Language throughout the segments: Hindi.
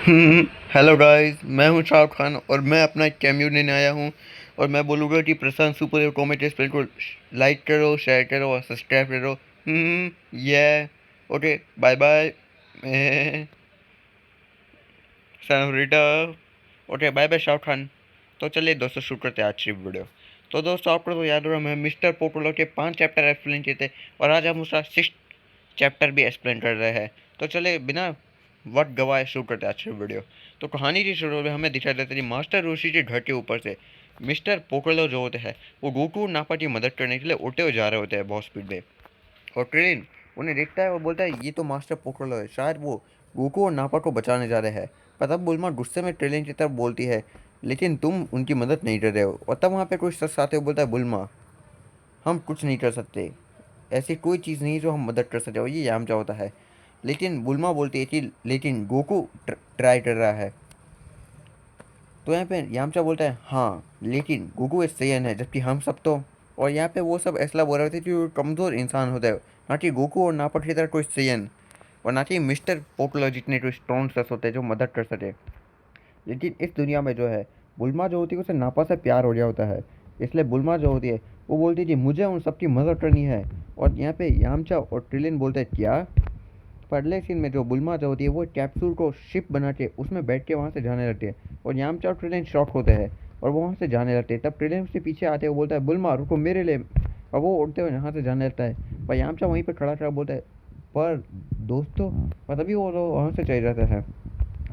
हेलो गाइस, मैं हूं शाहरुख खान और मैं अपना एक कैमियो लेने आया हूं। और मैं बोलूँगा कि Prashant super hero comedy channel को लाइक करो, शेयर करो और सब्सक्राइब करो। ये okay, bye bye. Senorita. Okay, bye bye Shahrukh Khan. तो चलिए दोस्तों, शुरू करते हैं आज की वीडियो। तो दोस्तों, आपको तो याद होगा मैं मिस्टर पोपुलर के 5 चैप्टर एक्सप्लेन किए थे और आज हम उसका 6 चैप्टर भी एक्सप्लेन कर रहे हैं। तो चले बिना वक्त गवाए शुरू करते हैं आज की वीडियो। तो कहानी की शुरू में हमें दिखाई देता है कि मास्टर रोशी के घर के ऊपर से मिस्टर पोकोलो जो होते हैं वो गोकू और नापा की मदद करने के लिए उड़ते हुए जा रहे होते हैं बहुत स्पीड में। और ट्रेन उन्हें देखता है और बोलता है ये तो मास्टर पोकोलो है, शायद वो गोकू और नापा को बचाने जा रहे हैं। पर तब बुल्मा गुस्से में ट्रेन की तरफ बोलती है लेकिन तुम उनकी मदद नहीं कर रहे हो। और तब वहाँ पे कोई शख्स आते हुए बोलता है बुल्मा, हम कुछ नहीं कर सकते, ऐसी कोई चीज़ नहीं जो हम मदद कर सकते। और ये यामचा होता है। लेकिन बुल्मा बोलती है कि लेकिन गोकू ट्राई कर रहा है। तो यहाँ पे यामचा बोलता है हाँ लेकिन गोकू एक सैयन है जबकि हम सब तो। और यहाँ पे वो सब ऐसा बोल रहे थे कि वो कमज़ोर इंसान होता है, ना कि गोकू और नापा की तरह कोई सैयन, और ना कि मिस्टर पोपुलर जितने कोई स्ट्रॉन्ग शख्स होते हैं जो मदद कर सके। लेकिन इस दुनिया में जो है बुल्मा जो होती है उसे नापा से प्यार हो गया होता है। इसलिए बुल्मा जो होती है वो बोलती है कि मुझे उन सबकी मदद करनी है। और यहाँ पे यामचा और ट्रिलियन बोलते हैं क्या। पर अगले सीन में जो बुल्मा जो होती है वो कैप्सूल को शिप बना के उसमें बैठ के वहाँ से जाने लगती है। और यामचा और ट्रिलियन शॉक होते हैं और वो वहाँ से जाने लगते हैं। तब ट्रिलियन उससे पीछे आते हुए बोलता है बुल्मा रुको मेरे लिए। और वो उड़ते हुए यहाँ से जाने लगता है। पर यामचा वहीं पर खड़ा खड़ा बोलता है पर दोस्तों। पर तभी वो लोग वहाँ से चले जाते हैं।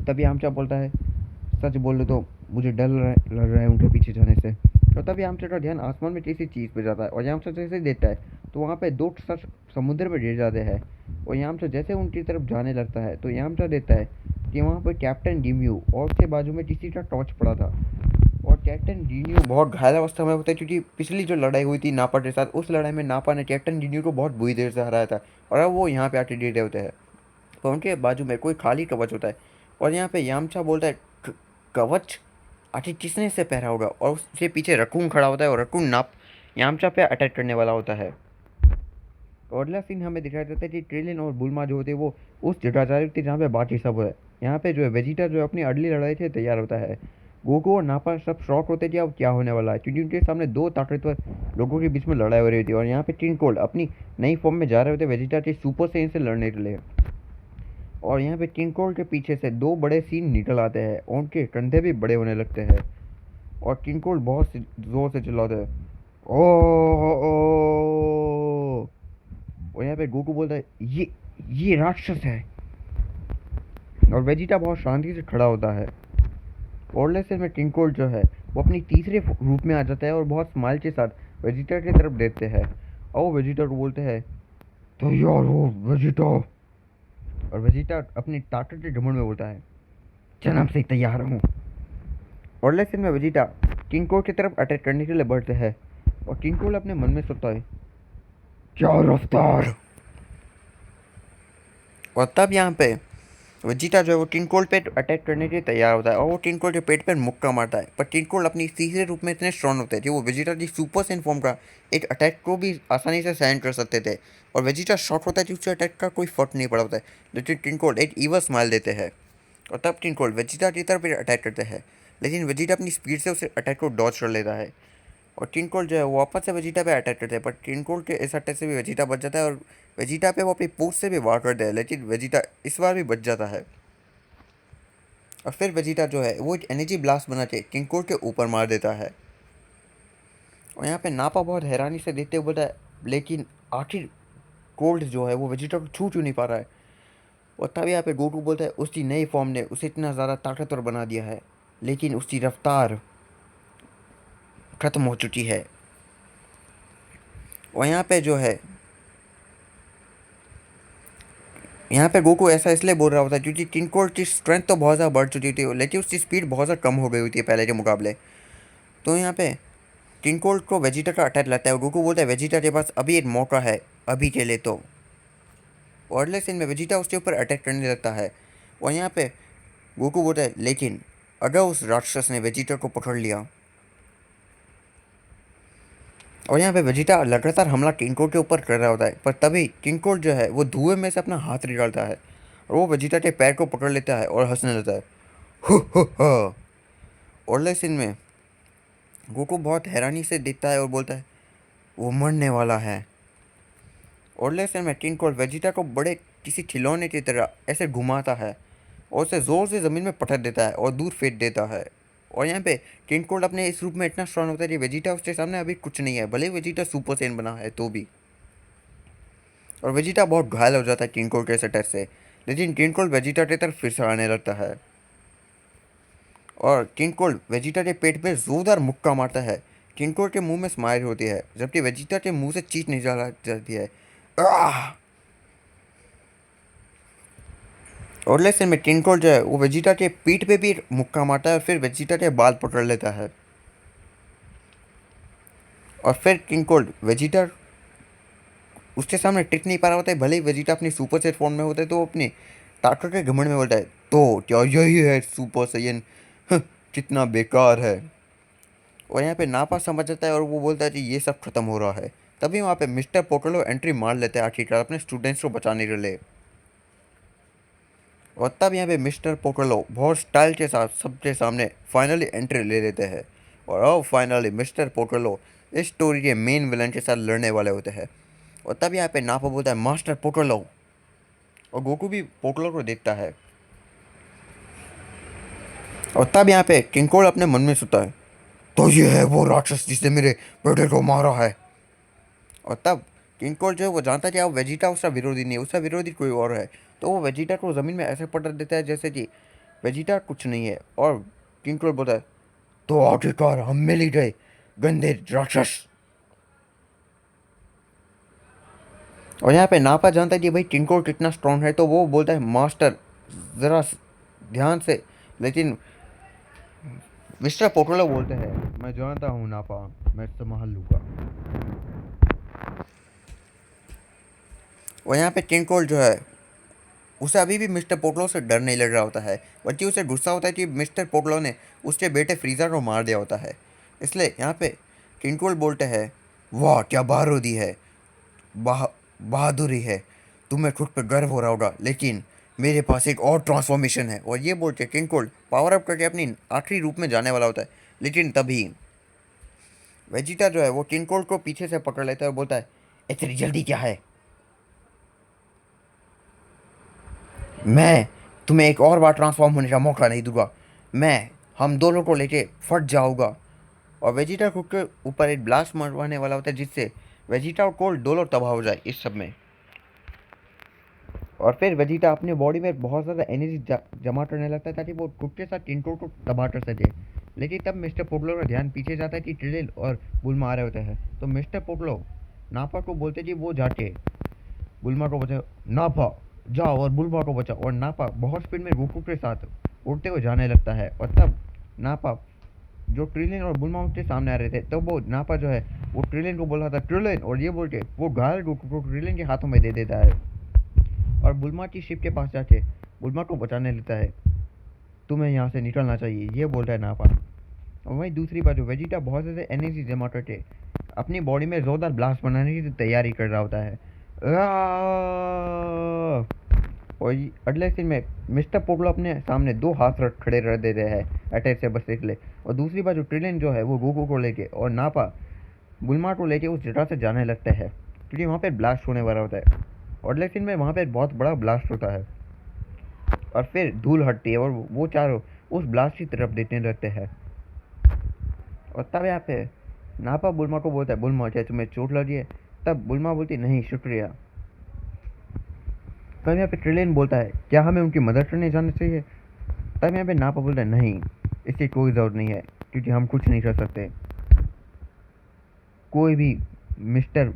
तभी यामचा बोलता है सच बोलो तो मुझे डर लग रहा है उनके पीछे जाने से। और तभी यामचा का ध्यान आसमान में किसी चीज़ पे जाता है और यामचा जैसे देता है तो वहाँ पे दो शख्स समुद्र में गिर जाते हैं। और यामचा जैसे उनकी तरफ जाने लगता है तो यामचा देता है कि वहाँ पर कैप्टन डीम्यू और उसके बाजू में किसी का टॉर्च पड़ा था। और कैप्टन डीन्यू बहुत घायल अवस्था में होता है क्योंकि पिछली जो लड़ाई हुई थी नापा के साथ, उस लड़ाई में नापा ने कैप्टन डीन्यू को बहुत बुरी देर से हराया था। और अब वो यहाँ पे आके गिर रहे होते हैं। तो उनके बाजू में कोई खाली कवच होता है। और यहाँ पे यामचा बोलता है कवच आखिर किसने इसे पहना होगा। और उसके पीछे रकून खड़ा होता है और रकून नाप यामचा पे अटैक करने वाला होता है। तो अगला सीन हमें दिखाया जाता है कि ट्रिलियन और बुल्मा जो होते हैं वो उस जगह जा रही थी जहाँ पे बाकी सब है। यहाँ पे जो है वेजिटा जो है अपनी अगली लड़ाई से तैयार होता है। गोकू और नापा सब शॉक होते थे अब क्या होने वाला है क्योंकि उनके सामने दो ताकतवर लोगों के बीच में लड़ाई हो रही थी। और यहाँ पे किंग कोल्ड अपनी नई फॉर्म में जा रहे होते वेजिटा के सुपर सेन से लड़ने के लिए। और यहाँ पे किंग कोल्ड के पीछे से दो बड़े सीन निकल आते हैं और उनके कंधे भी बड़े होने लगते हैं। और किंग कोल्ड बहुत जोर से चिल्लाते हैं ओ। और यहाँ पे गोकू बोलता है ये राक्षस है। और वेजिटा बहुत शांति से खड़ा होता है। और से में किंग कोल्ड जो है वो अपनी तीसरे रूप में आ जाता है और बहुत स्माइल के साथ वेजिटा की तरफ देखते हैं। और वो वेजिटा को बोलते हैं तैयार हो वेजिटा। और वेजिटा अपनी ताकत के घमंड में बोलता है जन्म से ही तैयार हूँ। और लेकिन में वेजिटा किंग कोल्ड की तरफ अटैक करने के लिए बढ़ते हैं। और किंग कोल्ड अपने मन में सोचता है क्या रफ्तार। और तब यहाँ पे वेजिटा जो है वो किंग कोल्ड पे अटैक करने के लिए तैयार होता है और वो किंग कोल्ड के पेट पर मुक्का मारता है। पर किंग कोल्ड अपनी तीसरे रूप में इतने स्ट्रॉन्ग होते हैं कि वो वेजिटा की सुपर सेन फॉर्म का एक अटैक को भी आसानी से सहन कर सकते थे। और वेजिटा शॉक होता है कि उसके अटैक का कोई फर्क नहीं पड़ा होता है। लेकिन किंग कोल्ड एक ईवल स्माइल देते हैं। और तब किंग कोल्ड वेजिटा की तरफ अटैक करते हैं। लेकिन वेजिटा अपनी स्पीड से उस अटैक को डॉज कर लेता है। और किंग कोल्ड जो है वो वापस से वेजिटा पे अटैक करते हैं। पर किंग कोल्ड के इस अटैक से भी वेजिटा बच जाता है और वेजिटा पे वो अपनी पूछ से भी वार करते हैं। लेकिन वेजिटा इस बार भी बच जाता है। और फिर वेजिटा जो है वो एक एनर्जी ब्लास्ट बना के किंग कोल्ड के ऊपर मार देता है। और यहाँ पे नापा बहुत हैरानी से देखते हुए बोलता है लेकिन आखिर कोल्ड जो है वो वेजिटा को छू नहीं पा रहा है। और तब यहाँ पे गोकू बोलता है उसकी नई फॉर्म ने उसे इतना ज़्यादा ताकतवर बना दिया है लेकिन उसकी रफ्तार ख़त्म हो चुकी है। और यहाँ पे गोकू ऐसा इसलिए बोल रहा होता है क्योंकि किंग कोल्ड की स्ट्रेंथ तो बहुत ज़्यादा बढ़ चुकी थी लेकिन उसकी स्पीड बहुत ज़्यादा कम हो गई हुई थी पहले के मुकाबले। तो यहाँ पे किंग कोल्ड को वेजिटा का अटैक लगता है और गोकू बोलता है वेजिटा के पास अभी एक मौका है अभी के लिए तो। और अगले सीन में वेजिटा उसके ऊपर अटैक करने लगता है। और यहाँ पे गोकू बोलता है लेकिन अगर उस राक्षस ने वेजिटा को पकड़ लिया। और यहाँ पे वेजिटा लगातार हमला किंग कोल्ड के ऊपर कर रहा होता है। पर तभी किंग कोल्ड जो है वो धुएं में से अपना हाथ निकालता है और वो वेजिटा के पैर को पकड़ लेता है और हंसने लगता है हो हो। और लेकिन में गोकू बहुत हैरानी से देखता है और बोलता है वो मरने वाला है। और लेकिन में टिन कोल्ड वेजिटा को बड़े किसी खिलौने की तरह ऐसे घुमाता है और उसे ज़ोर से ज़मीन में पटक देता है और दूर फेंक देता है। और यहाँ पे टिन कोल्ड अपने इस रूप में इतना स्ट्रांग होता है कि वेजिटा उसके सामने अभी कुछ नहीं है, भले वेजिटा सुपर सैयन बना है तो भी। और वेजिटा बहुत घायल हो जाता है टिन कोल्ड के इस अटैक से, लेकिन टिन कोल्ड वेजिटा की तरफ फिर से आने लगता है और टिन कोल्ड वेजिटा के पेट पे जोरदार मुक्का मारता है। टिन कोल्ड के मुंह में स्माइल होती है जबकि वेजिटा के मुंह से चीख निकल जाती है। आह! और लेकिन में टिन कोल्ड जो है वो वेजिटा के पीठ पे भी मुक्का मारता है और फिर वेजिटा के बाल पकड़ लेता है। और फिर टिन कोल्ड वेजिटा उसके सामने टिक नहीं पा रहा होता है, भले ही वेजिटा अपनी सुपर सेट फॉर्म में होता है तो वो अपनी ताकत के घमंड में बोलता है तो क्या यही है सुपर सैयन, कितना बेकार है। और यहाँ पे नापा समझ जाता है और वो बोलता है कि ये सब खत्म हो रहा है। तभी वहाँ पे मिस्टर पोटोलो एंट्री मार लेते हैं आखिरकार अपने स्टूडेंट्स को बचाने के लिए। और तब यहाँ पे मिस्टर पोटोलो बहुत स्टाइल के साथ सबके सामने फाइनली एंट्री ले लेते हैं। और अब फाइनली मिस्टर पोटोलो इस स्टोरी के मेन विलन के साथ लड़ने वाले होते हैं। और तब यहाँ पे नापा बोलता है मास्टर पोटोलो, और गोकू भी पोटोलो को देखता है। और तब यहाँ पे किंग अपने मन में सोचता है तो ये है वो राक्षस जिसने मेरे बेटे को मारा है। और तब किंग जो है वो जानता है कि अब वेजिटा उसका विरोधी नहीं है, उसका विरोधी कोई और है। तो वो वेजिटा को ज़मीन में ऐसे पटक देता है जैसे कि वेजिटा कुछ नहीं है। और किंग बोलता है तो आखिरकार हम मिल ही गए गंदे राक्षस। और यहाँ पे नापा जानता है कि भाई किंग कितना स्ट्रांग है, तो वो बोलता है मास्टर ज़रा ध्यान से। लेकिन मिस्टर पोटोलो बोलते हैं मैं जानता हूँ नापा, मैं संभाल लूँगा। और यहाँ पे किंग जो है उसे अभी भी मिस्टर पोटलो से डर नहीं लग रहा होता है, बल्कि उसे गुस्सा होता है कि मिस्टर पोटलो ने उसके बेटे फ्रीज़र को मार दिया होता है। इसलिए यहाँ पे किंग बोलते हैं वाह क्या बहादुरी है, बाह बहादुरी है, तुम्हें खुद पर गर्व हो रहा होगा, लेकिन मेरे पास एक और ट्रांसफॉर्मेशन है। और ये बोल के किंग पावर अप करके अपनी आखिरी रूप में जाने वाला होता है। लेकिन तभी वेजिटा जो है वो किंग को पीछे से पकड़ लेता है और बोलता है इतनी जल्दी क्या है, मैं तुम्हें एक और बार ट्रांसफॉर्म होने का मौका नहीं दूंगा, मैं हम दोनों को लेके फट जाऊंगा। और वेजिटा खुद के ऊपर एक ब्लास्ट मरवाने वाला होता है जिससे वेजिटा और कोल्ड दोनों तबाह हो जाए इस सब में। और फिर वेजिटा अपने बॉडी में बहुत ज़्यादा एनर्जी जमा करने लगता है ताकि वो खुद के साथ टिंटो को तबाह कर सके। लेकिन तब मिस्टर पोटलो का ध्यान पीछे जाता है कि ट्रिलिन और बुलमा आ रहे होते हैं। तो मिस्टर पोटलो नापा को बोलते कि वो जाके बुलमा को बचाओ, नापा जाओ और बुलमा को बचाओ। और नापा बहुत स्पीड में गोकू के साथ उड़ते हुए जाने लगता है। और तब नापा जो ट्रिलियन और बुलमा उसके सामने आ रहे थे, तो वो नापा जो है वो ट्रिलियन को बोल रहा था ट्रिलियन, और ये बोल के वो घायल गोकू को ट्रिलियन के हाथों में दे देता है। और बुलमा की शिप के पास जाके बुलमा को बचाने लगता है, तुम्हें यहाँ से निकलना चाहिए, ये बोल रहा है नापा। और वहीं दूसरी बात जो वेजिटा बहुत ज़्यादा एनर्जी जमा करके अपनी बॉडी में ज़ोरदार ब्लास्ट बनाने की तैयारी कर रहा होता है। और अगले सीन में मिस्टर पोटलो अपने सामने दो हाथ रख खड़े रह देते हैं अटैक से बचने के लिए। और दूसरी बात जो ट्रिलियन जो है वो गोकू को लेके और नापा बुलमा को लेके उस जगह से जाने लगते हैं क्योंकि वहाँ पे ब्लास्ट होने वाला होता है। और अगले सीन में वहाँ पे बहुत बड़ा ब्लास्ट होता है और फिर धूल हटती है और वो चारों उस ब्लास्ट की तरफ देखने लगते हैं। और तब यहाँ पे नापा बुलमा को बोलता है बुलमा क्या तुम्हें चोट लगी है? तब बुलमा बोलती नहीं शुक्रिया। तब यहाँ पे ट्रिलियन बोलता है क्या हमें उनकी मदद करने जाना चाहिए? तब यहाँ पे नापा बोलता है नहीं, इसकी कोई ज़रूरत नहीं है क्योंकि हम कुछ नहीं कर सकते, कोई भी मिस्टर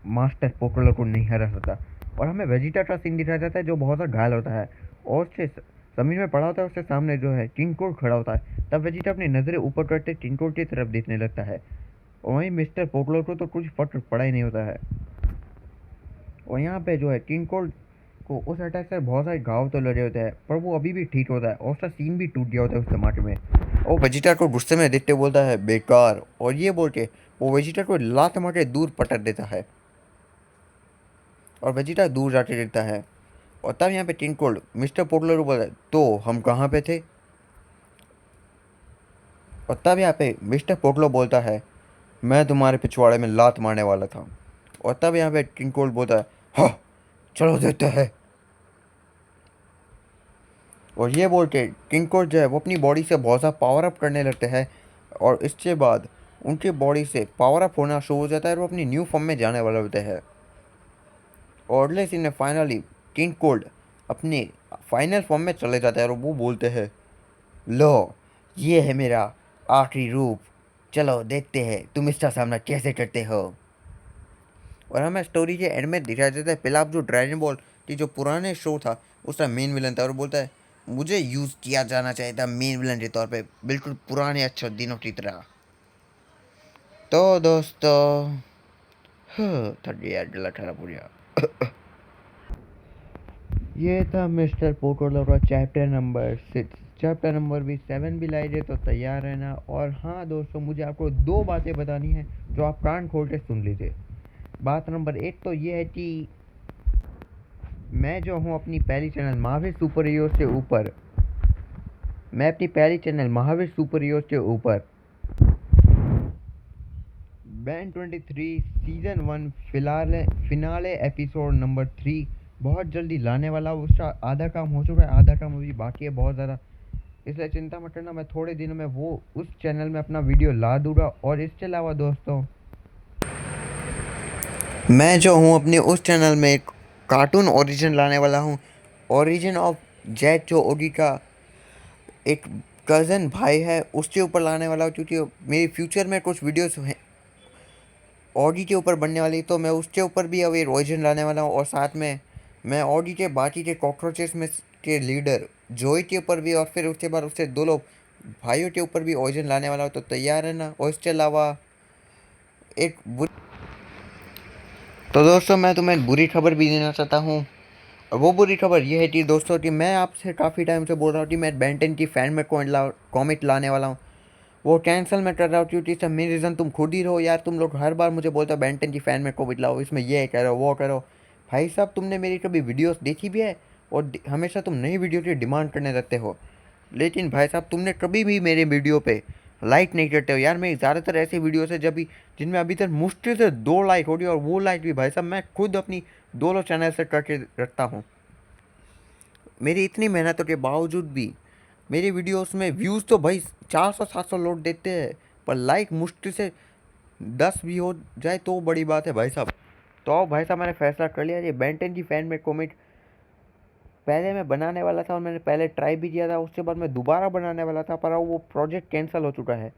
मास्टर पोटोलो को नहीं हरा सकता। और हमें वेजिटा का सीन दिखाया जाता है जो बहुत ज़्यादा घायल होता है और उससे ज़मीन में पड़ा होता है, उसके सामने जो है किंग खड़ा होता है। तब वेजिटा अपनी नज़रें ऊपर करते किंग की तरफ देखने लगता है और वहीं मिस्टर पोटोलो को तो कुछ फर्क पड़ा ही नहीं होता है। और यहाँ पे जो है किंग को उस अटैक से बहुत सारे घाव तो लगे होते हैं पर वो अभी भी ठीक होता है और उसका सीन भी टूट गया होता है उस टमाटर में। और वेजिटा को गुस्से में देखते बोलता है बेकार, और ये बोल के वो वेजिटा को लात मार के दूर पटक देता है और वेजिटा दूर जाके देखता है। और तब यहाँ पे किंग मिस्टर पोटलो को बोलता है तो हम कहाँ पे थे? और तब यहाँ पे मिस्टर पोटलो बोलता है, मैं तुम्हारे पिछवाड़े में लात मारने वाला था। और तब यहाँ पे किंग कोल्ड बोलता है, हाँ चलो देखते हैं। और ये बोल के किंग कोल्ड जो है वो अपनी बॉडी से बहुत सा पावर अप करने लगते हैं। और इसके बाद उनकी बॉडी से पावर अप होना शुरू हो जाता है और वो अपनी न्यू फॉर्म में जाने वाले होते हैं। और अगले सीन में फाइनली किंग कोल्ड अपने फाइनल फॉर्म में चले जाते हैं और वो बोलते हैं, लो ये है मेरा आखिरी रूप, चलो देखते हैं तुम इसका सामना कैसे करते हो। और हमें स्टोरी के एंड में दिखाया जाता है पहला जो ड्रैगन बॉल की जो पुराने शो था उसका मेन विलन था और बोलता है, मुझे यूज़ किया जाना चाहिए था मेन विलन के तौर पे, बिल्कुल पुराने अच्छे दिनों की तरह। तो दोस्तों, थक गया, गला खराब हो गया। ये था मिस्टर पोटोलो का चैप्टर नंबर 6। चैप्टर नंबर भी 7 भी लाइए तो तैयार रहना। और हाँ दोस्तों, मुझे आपको 2 बातें बतानी है जो आप कान खोल के सुन लीजिए। बात नंबर 1 तो ये है कि मैं जो हूँ अपनी पहली चैनल महावीर सुपर हीरोज़ के ऊपर, मैं अपनी पहली चैनल महावीर सुपर हीरोज़ के ऊपर band 23 season 1 finale episode number 3 बहुत जल्दी लाने वाला हूँ। उसका आधा काम हो चुका है, आधा काम अभी बाकी है बहुत ज़्यादा, इसलिए चिंता मत करना, मैं थोड़े दिनों में वो उस चैनल में अपना वीडियो ला दूंगा। और इसके अलावा दोस्तों, मैं जो हूँ अपने उस चैनल में एक कार्टून ओरिजिन लाने वाला हूँ, ओरिजिन ऑफ जैक जो ओगी का एक कज़न भाई है उसके ऊपर लाने वाला हूँ, क्योंकि मेरी फ्यूचर में कुछ वीडियोस हैं ऑडी के ऊपर बनने वाली, तो मैं उसके ऊपर भी अब एक ओरिजिन लाने वाला हूँ। और साथ में मैं ऑडी के बाकी के कॉकरोचेस में के लीडर जोई के ऊपर भी, और फिर उसके बाद उससे 2 लोग भाइयों के ऊपर भी ओरिजिन लाने वाला हूँ, तो तैयार है ना। और इसके अलावा एक तो दोस्तों, मैं तुम्हें बुरी खबर भी देना चाहता हूँ। और वो बुरी खबर ये है कि दोस्तों, कि मैं आपसे काफ़ी टाइम से बोल रहा हूँ कि मैं बेंटन की फ़ैन में कॉमिक लाने वाला हूँ, वो कैंसिल मैं कर रहा हूँ, क्योंकि इसका मेन रीज़न तुम खुद ही रहो यार। तुम लोग हर बार मुझे बोलते हो बेंटन की फ़ैन में कॉमिक लाओ, इसमें ये करो वो करो। भाई साहब, तुमने मेरी कभी वीडियोस देखी भी है? और हमेशा तुम नई वीडियो की डिमांड करने लगते हो, लेकिन भाई साहब तुमने कभी भी मेरे वीडियो पे लाइक नहीं करते हो यार। मेरी ज़्यादातर ऐसी वीडियोस है जब भी जिनमें अभी तक मुश्किल से 2 लाइक हो रही है, और वो लाइक भी भाई साहब मैं खुद अपनी दोनों चैनल से करके रखता हूँ। मेरी इतनी मेहनतों के बावजूद भी मेरी वीडियोस में व्यूज़ तो भाई 400-700 लोग देते हैं, पर लाइक मुश्किल से 10 भी हो जाए तो बड़ी बात है भाई साहब। तो आओ भाई साहब, मैंने फैसला कर लिया, ये बेंटन की फ़ैन में कॉमिक पहले मैं बनाने वाला था, और मैंने पहले ट्राई भी किया था, उसके बाद मैं दोबारा बनाने वाला था, पर अब वो प्रोजेक्ट कैंसिल हो चुका है।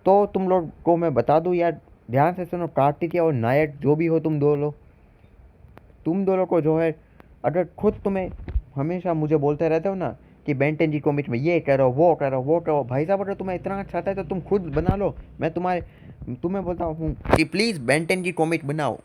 तो तुम लोग को मैं बता दूं यार, ध्यान से सुनो, कार्तिकेय और नायक जो भी हो, तुम दोनों को जो है, अगर खुद तुम्हें हमेशा मुझे बोलते रहते हो ना कि बेंटन जी कॉमिक में ये करो वो करो वो करो, भाई साहब अगर तुम्हें इतना अच्छा आता है तो तुम खुद बना लो। मैं तुम्हें बोलता हूँ कि प्लीज़ बेंटन जी कॉमिक बनाओ,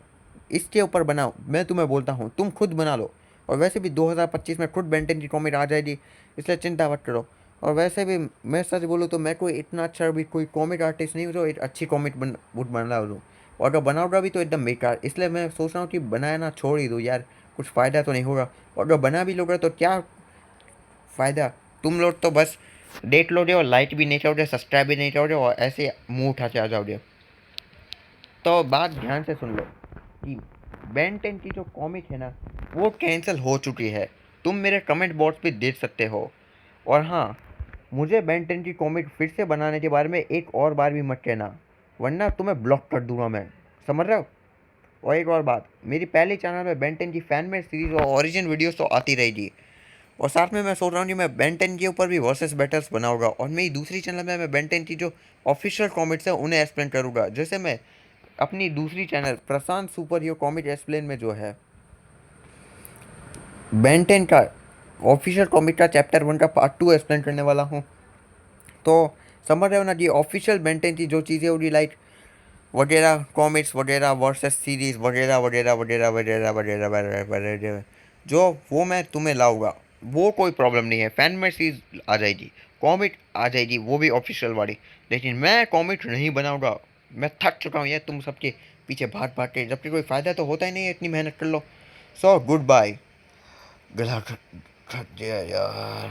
इसके ऊपर बनाओ, मैं तुम्हें बोलता हूँ तुम खुद बना लो। और वैसे भी 2025 में खुद बेंटन की कॉमिक आ जाएगी, इसलिए चिंता मत करो। और वैसे भी मैं सच बोलूँ तो मैं कोई इतना अच्छा भी कोई कॉमिक आर्टिस्ट नहीं हूँ जो एक अच्छी कॉमिक बना लूँ, और अगर बनाऊँगा भी तो एकदम बेकार, इसलिए मैं सोच रहा हूँ कि बनाना छोड़ ही दूँ यार, कुछ फ़ायदा तो नहीं होगा। और अगर बना भी लोगे तो क्या फ़ायदा, तुम लोग तो बस देख लोगे और लाइक भी नहीं करोगे, सब्सक्राइब भी नहीं करोगे, और ऐसे मुंह उठा के आ जाओगे। तो बात ध्यान से सुन लो कि बेन 10 की जो कॉमिक है ना वो कैंसिल हो चुकी है, तुम मेरे कमेंट बॉक्स पे देख सकते हो। और हाँ, मुझे बेन 10 की कॉमिक फिर से बनाने के बारे में एक और बार भी मत कहना, वरना तुम्हें ब्लॉक कर दूंगा मैं, समझ रहे हो। और एक और बात, मेरी पहले चैनल में बेन 10 की फैन मेड सीरीज़ और ओरिजिन वीडियोस तो आती रहेगी, और साथ में मैं सोच रहा हूँ कि मैं बेन 10 के ऊपर भी वर्सेस बैटल्स बनाऊंगा, और मेरी दूसरी चैनल में मैं बेन 10 की जो ऑफिशियल कॉमिक्स है उन्हें एक्सप्लेन करूँगा, जैसे मैं अपनी दूसरी चैनल प्रशांत सुपर हीरो कॉमिक एक्सप्लेन में जो है बेन 10 का ऑफिशियल कॉमिक का चैप्टर 1 का पार्ट 2 एक्सप्लेन करने वाला हूँ। तो समझ रहे हो ना कि ऑफिशियल बेन 10 की जो चीज़ें होगी, लाइक वगैरह कॉमिक्स वगैरह वर्सेस सीरीज़ वगैरह वगैरह वगैरह वगैरह वगैरह वगैरह वगैरह, जो वो मैं तुम्हें लाऊंगा, वो कोई प्रॉब्लम नहीं है। फैन में सीरीज आ जाएगी, कॉमिक आ जाएगी, वो भी ऑफिशियल वाली, लेकिन मैं कॉमिक नहीं बनाऊंगा। मैं थक चुका हूँ यार तुम सबके पीछे भाग भाग के, जबकि कोई फ़ायदा तो होता ही नहीं है, इतनी मेहनत कर लो। सो गुड बाय, गला खट खट गया यार।